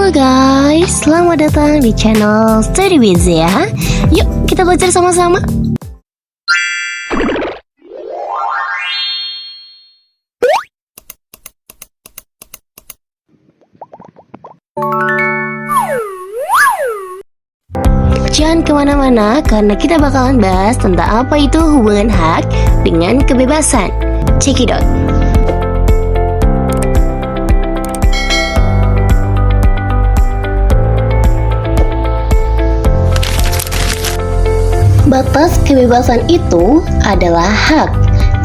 Halo guys, selamat datang di channel Study with ya. Yuk kita belajar sama-sama. Jangan kemana-mana karena kita bakalan bahas tentang apa itu hubungan hak dengan kebebasan. Check it out. Batas kebebasan itu adalah hak.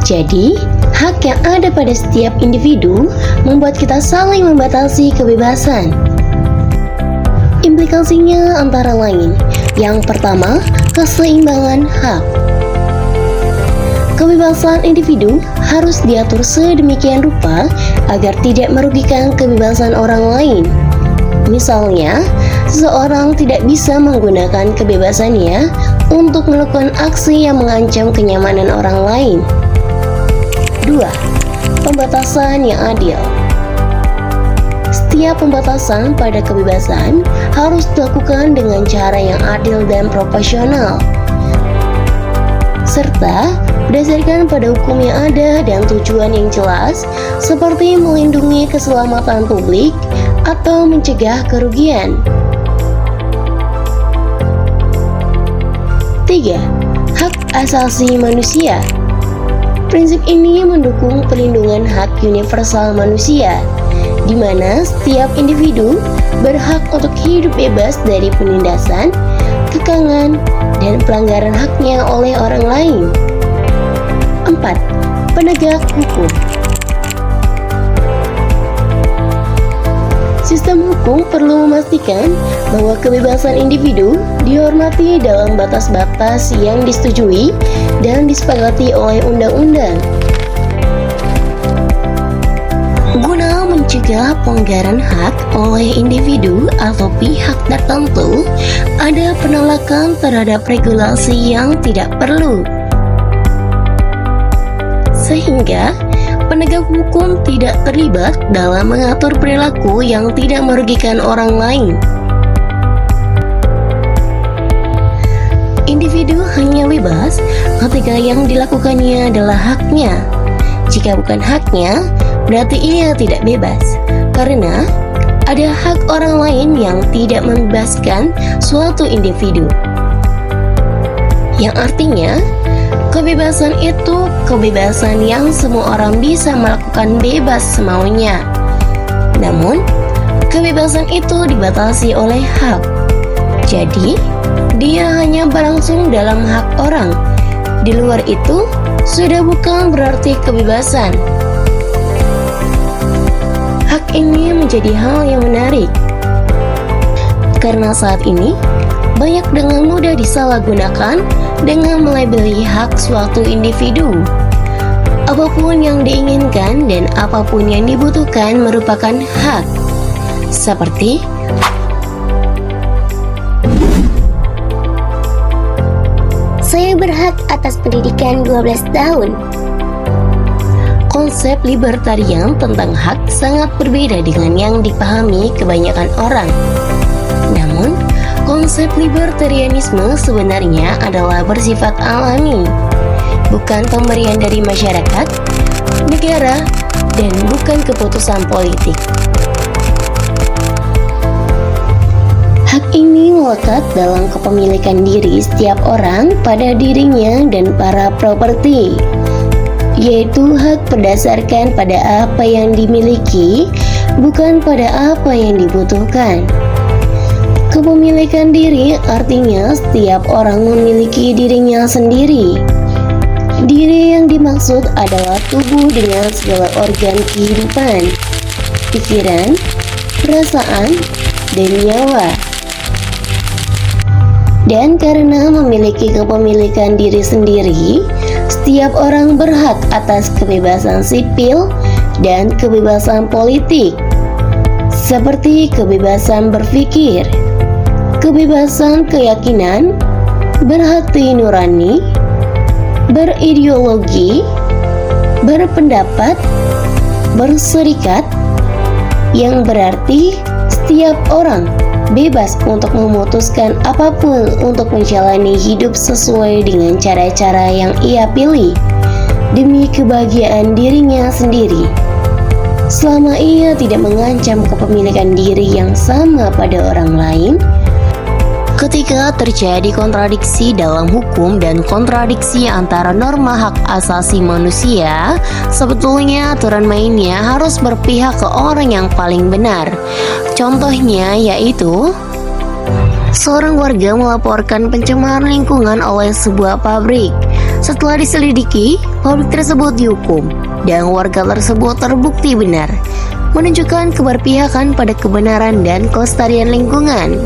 Jadi, hak yang ada pada setiap individu membuat kita saling membatasi kebebasan. Implikasinya antara lain. Yang pertama, keseimbangan hak. Kebebasan individu harus diatur sedemikian rupa agar tidak merugikan kebebasan orang lain. Misalnya, seseorang tidak bisa menggunakan kebebasannya untuk melakukan aksi yang mengancam kenyamanan orang lain. 2. Pembatasan yang adil. Setiap pembatasan pada kebebasan harus dilakukan dengan cara yang adil dan proporsional, serta berdasarkan pada hukum yang ada dan tujuan yang jelas, seperti melindungi keselamatan publik atau mencegah kerugian. 3. Hak asasi manusia. Prinsip ini mendukung perlindungan hak universal manusia, di mana setiap individu berhak untuk hidup bebas dari penindasan, kekangan, dan pelanggaran haknya oleh orang lain. 4. Penegak hukum. Sistem hukum perlu memastikan bahwa kebebasan individu dihormati dalam batas-batas yang disetujui dan disepakati oleh undang-undang. Guna mencegah pelanggaran hak oleh individu atau pihak tertentu, ada penolakan terhadap regulasi yang tidak perlu. Sehingga penegak hukum tidak terlibat dalam mengatur perilaku yang tidak merugikan orang lain. Individu hanya bebas ketika yang dilakukannya adalah haknya. Jika bukan haknya, berarti ia tidak bebas, karena ada hak orang lain yang tidak membebaskan suatu individu. Yang artinya, kebebasan itu kebebasan yang semua orang bisa melakukan bebas semaunya. Namun, kebebasan itu dibatasi oleh hak. Jadi, dia hanya berlangsung dalam hak orang. Di luar itu, sudah bukan berarti kebebasan. Hak ini menjadi hal yang menarik, karena saat ini banyak dengan mudah disalahgunakan dengan melabeli hak suatu individu. Apapun yang diinginkan dan apapun yang dibutuhkan merupakan hak. Seperti saya berhak atas pendidikan 12 tahun. Konsep libertarian tentang hak sangat berbeda dengan yang dipahami kebanyakan orang. Namun, konsep libertarianisme sebenarnya adalah bersifat alami, bukan pemberian dari masyarakat, negara, dan bukan keputusan politik. Hak ini melekat dalam kepemilikan diri setiap orang pada dirinya dan para properti, yaitu hak berdasarkan pada apa yang dimiliki, bukan pada apa yang dibutuhkan. Kepemilikan diri artinya setiap orang memiliki dirinya sendiri. Diri yang dimaksud adalah tubuh dengan segala organ kehidupan, pikiran, perasaan, dan nyawa. Dan karena memiliki kepemilikan diri sendiri, setiap orang berhak atas kebebasan sipil dan kebebasan politik, seperti kebebasan berpikir, kebebasan keyakinan, berhati nurani, berideologi, berpendapat, berserikat, yang berarti Setiap orang bebas untuk memutuskan apapun untuk menjalani hidup sesuai dengan cara-cara yang ia pilih demi kebahagiaan dirinya sendiri. Selama ia tidak mengancam kepemilikan diri yang sama pada orang lain. Ketika terjadi kontradiksi dalam hukum dan kontradiksi antara norma hak asasi manusia, sebetulnya aturan mainnya harus berpihak ke orang yang paling benar. Contohnya yaitu, seorang warga melaporkan pencemaran lingkungan oleh sebuah pabrik. Setelah diselidiki, pabrik tersebut dihukum dan warga tersebut terbukti benar, menunjukkan keberpihakan pada kebenaran dan kelestarian lingkungan.